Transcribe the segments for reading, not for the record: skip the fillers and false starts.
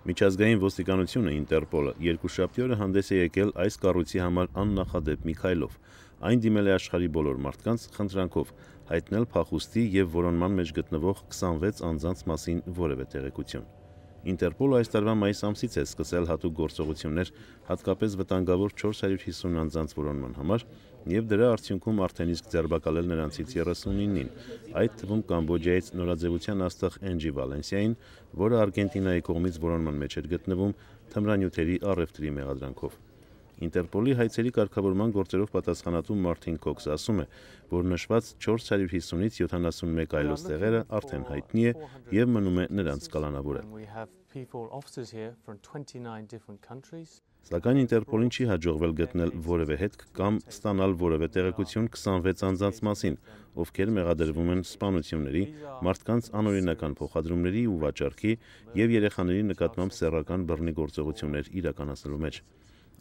Միջազգային ոստիկանությունը Ինտերպոլը երկուշաբթի օրը հանդես է եկել այս կառույցի համար աննախադեպ մի քայլով։ Այն դիմել է աշխարհի բոլոր մարդկանց խնդրանքով հայտնել փախուստի եւ որոնման մեջ գտնվող 26 անձանց մասին որևէ տեղեկություն։ Ինտերպոլը այս տարվա մայիս ամսից է սկսել հատուկ գործողություններ հատկապես վտանգավոր 450 անձանց որոնման համար եւ դրա արդյունքում արդեն իսկ ձերբակալել նրանցից 39-ին, այդ թվում Կամբոջայից նորաձևության աստղ Էնջի Վալենսիային, որը Արգենտինայի կողմից որոնման մեջ էր գտնվում թմրանյութերի առևտրի մեղադրանքով։ Ինտերպոլի հայցերի կարգավորման գործերով պատասխանատու Մարտին Քոքսը ասում է, որ նշված 450-ից 71 այլոց տեղերը արդեն հայտնի է եւ մնում է նրանց կալանավորել։ Սակայն Ինտերպոլին չի հաջողվել գտնել որևէ հետք կամ ստանալ որևէ տեղեկություն 26 անձանց մասին, ովքեր մեղադրվում են սպանությունների, մարդկանց անօրինական փոխադրումների ու վաճառքի եւ երեխաների նկատմամբ սեռական բռնի գործողություններ իրականացնելու մեջ։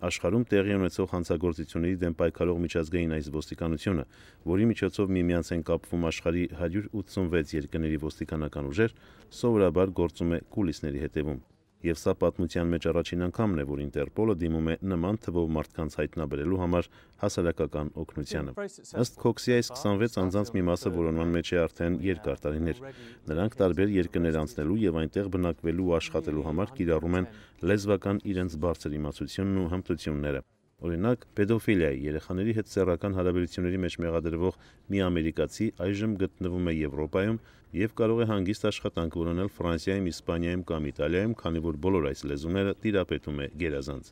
Աշխարհում տեղի ունեցող հանցագործությունների դեմ պայքարող միջազգային այս ոստիկանությունը, որի միջոցով միմյանց են կապվում աշխարհի 186 երկրների ոստիկանական ուժեր, սովորաբար գործում է կուլիսների հետևում։ Եվ սա պատմության մեջ առաջին անգամն է, որ Ինտերպոլը դիմում է նման թվով մարդկանց հայտնաբերելու համար հասարակական օգնությանը։ Ըստ Քոքսի այս 26 անձանց մի մասը որոնման մեջ է արդեն երկար տարիներ։ Նրանք տարբեր երկրներ անցնելու եւ այնտեղ բնակվելու ու աշխատելու համար կիրառում են լեզվական իրենց բարձր իմացությունն ու հմտությունները։ Օրինակ, պեդոֆիլիայի երեխաների հետ սեռական հարաբերությունների մեջ մեղադրվող մի ամերիկացի այժմ գտնվում է Եվրոպայում եւ կարող է հանգիստ աշխատանք ունենալ Ֆրանսիայում, Իսպանիայում կամ Իտալիայում, քանի որ բոլոր այս լեզուները տիրապետում է գերազանց։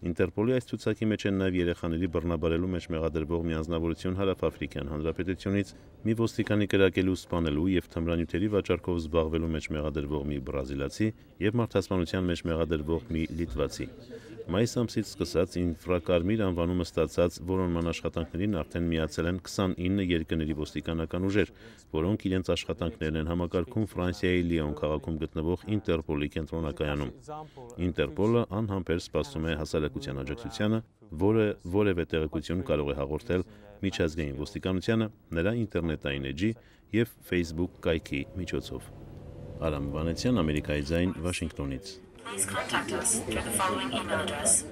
Ինտերպոլի այս ցուցակի մեջ են նաև երեխաների բռնաբարելու մեջ մեղադրվող մի անձնավորություն Հարավաֆրիկյան Հանրապետությունից, մի ոստիկանի կրակելու, սպանելու եւ թմրանյութերի վաճառքով զբաղվելու մեջ մեղադրվող մի բրազիլացի եւ մարդասպանության մեջ մեղադրվող մի լիտվացի։ Մայիս ամսից սկսած ինֆրակարմիր անվանումը ստացած որոնման աշխատանքներին արդեն միացել են 29 երկրների ոստիկանական ուժեր, որոնք իրենց աշխատանքներն են համակարգում Ֆրանսիայի Լիոն քաղաքում գտնվող Ինտերպոլի կենտրոնակայանում։ Ինտերպոլը անհամբեր սպասում է հասարակության աջակցությանը, որը որևէ տեղեկություն կարող է հաղորդել միջազգային ոստիկանությանը նրա ինտերնետային էջի եւ Facebook կայքի միջոցով։ Արամ Վանեցյան, Ամերիկայի ձայն, Վաշինգտոնից։ Please contact us through the following email address.